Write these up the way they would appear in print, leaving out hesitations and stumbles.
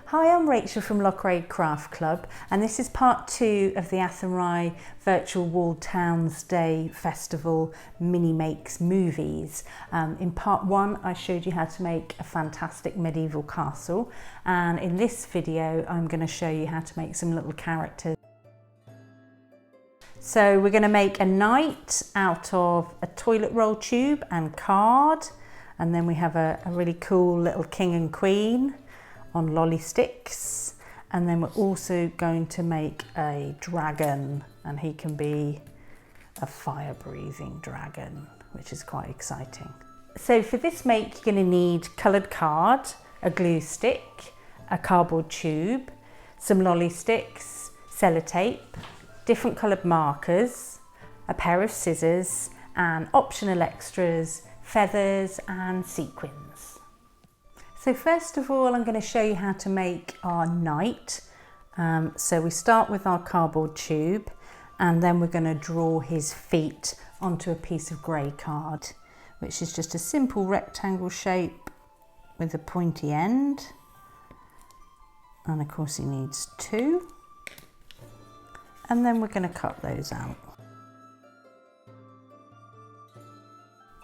Hi, I'm Rachel from Loughrea Craft Club, and this is part 2 of the Athenry Virtual Walled Towns Day Festival Mini Makes Movies. In part 1 I showed you how to make a fantastic medieval castle, and in this video I'm going to show you how to make some little characters. So we're going to make a knight out of a toilet roll tube and card, and then we have a really cool little king and queen on lolly sticks, and then we're also going to make a dragon, and he can be a fire-breathing dragon, which is quite exciting. So for this make you're going to need coloured card, a glue stick, a cardboard tube, some lolly sticks, sellotape, different coloured markers, a pair of scissors, and optional extras, feathers and sequins. So first of all, I'm going to show you how to make our knight. So we start with our cardboard tube, and then we're going to draw his feet onto a piece of grey card, which is just a simple rectangle shape with a pointy end. And of course he needs 2. And then we're going to cut those out.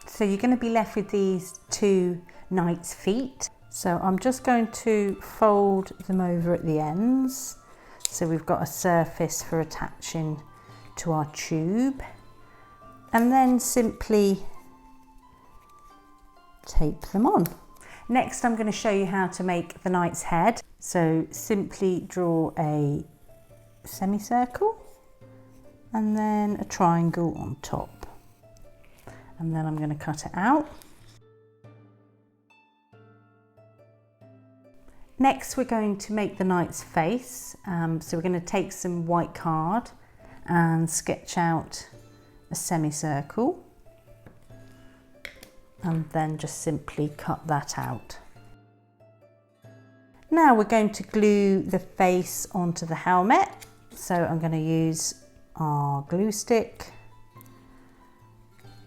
So you're going to be left with these 2 knight's feet. So I'm just going to fold them over at the ends, so we've got a surface for attaching to our tube, and then simply tape them on. Next I'm going to show you how to make the knight's head. So simply draw a semicircle and then a triangle on top, and then I'm going to cut it out. Next we're going to make the knight's face, so we're going to take some white card and sketch out a semicircle, and then just simply cut that out. Now we're going to glue the face onto the helmet, so I'm going to use our glue stick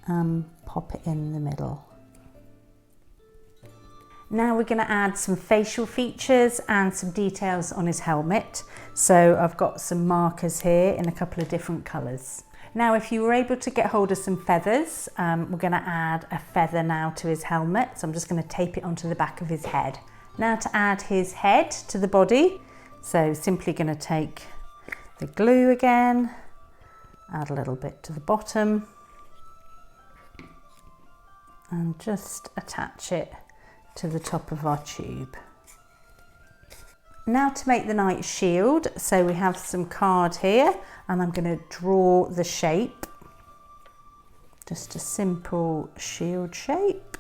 and pop it in the middle. Now we're going to add some facial features and some details on his helmet. So I've got some markers here in a couple of different colours. Now if you were able to get hold of some feathers, we're going to add a feather now to his helmet. So I'm just going to tape it onto the back of his head. Now to add his head to the body, so simply going to take the glue again, add a little bit to the bottom, and just attach it to the top of our tube. Now to make the knight's shield, so we have some card here, and I'm going to draw the shape, just a simple shield shape,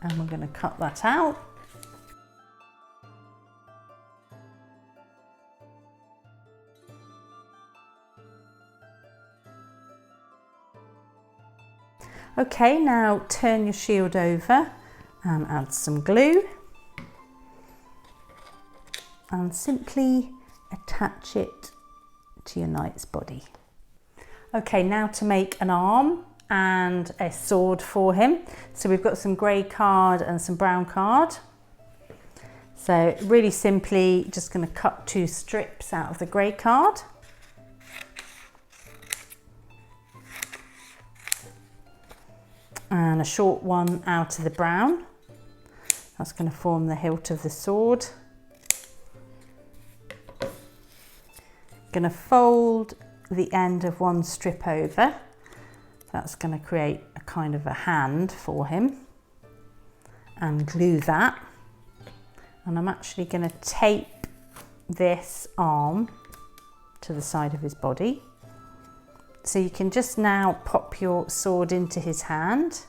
and we're going to cut that out. Okay, now turn your shield over and add some glue and simply attach it to your knight's body. Okay, now to make an arm and a sword for him. So we've got some grey card and some brown card. So really simply just going to cut 2 strips out of the grey card. And a short one out of the brown. That's going to form the hilt of the sword. Going to fold the end of one strip over. That's going to create a kind of a hand for him, and glue that. And I'm actually going to tape this arm to the side of his body. So you can just now pop your sword into his hand,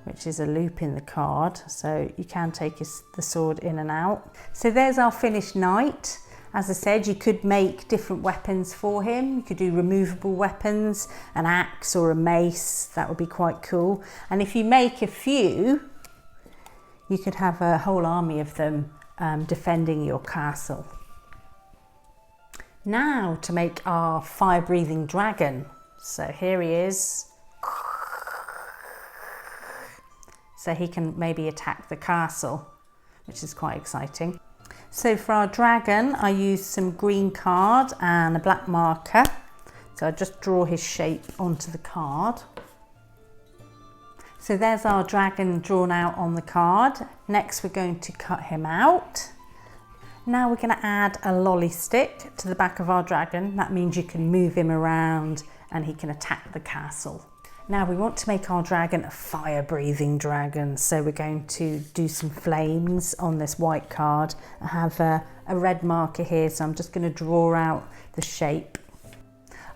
which is a loop in the card, so you can take the sword in and out. So there's our finished knight. As I said, you could make different weapons for him. You could do removable weapons, an axe or a mace. That would be quite cool. And if you make a few, you could have a whole army of them defending your castle. Now to make our fire-breathing dragon. So here he is. So he can maybe attack the castle, which is quite exciting. So for our dragon, I used some green card and a black marker. So I just draw his shape onto the card. So there's our dragon drawn out on the card. Next, we're going to cut him out. Now we're going to add a lolly stick to the back of our dragon. That means you can move him around and he can attack the castle. Now we want to make our dragon a fire-breathing dragon. So we're going to do some flames on this white card. I have a red marker here, so I'm just going to draw out the shape.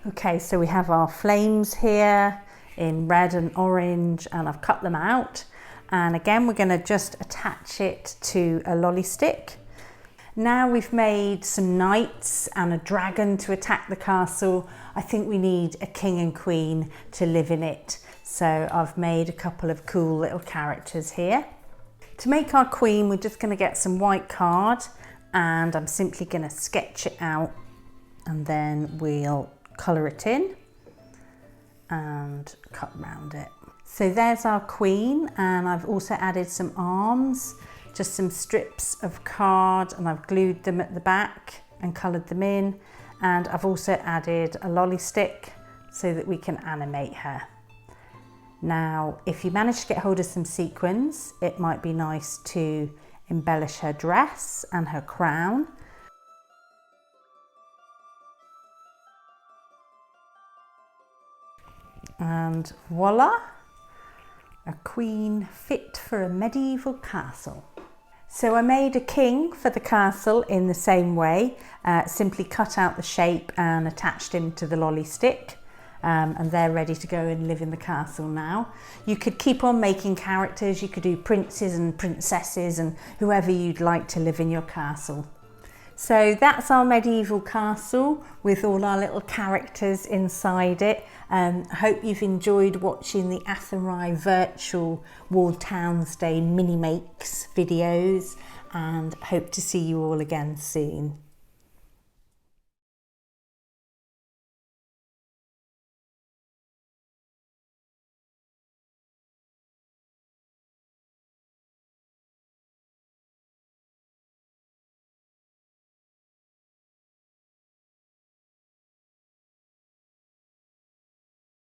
Okay, so we have our flames here in red and orange, and I've cut them out. And again, we're going to just attach it to a lolly stick. Now we've made some knights and a dragon to attack the castle. I think we need a king and queen to live in it. So I've made a couple of cool little characters here. To make our queen, we're just going to get some white card, and I'm simply going to sketch it out, and then we'll colour it in and cut around it. So there's our queen, and I've also added some arms, just some strips of card, and I've glued them at the back and coloured them in, and I've also added a lolly stick so that we can animate her. Now if you manage to get hold of some sequins, it might be nice to embellish her dress and her crown. And voila, a queen fit for a medieval castle. So I made a king for the castle in the same way, simply cut out the shape and attached him to the lolly stick, and they're ready to go and live in the castle now. You could keep on making characters, you could do princes and princesses and whoever you'd like to live in your castle. So that's our medieval castle with all our little characters inside it. I hope you've enjoyed watching the Athenry virtual Walled Towns Day mini makes videos, and hope to see you all again soon.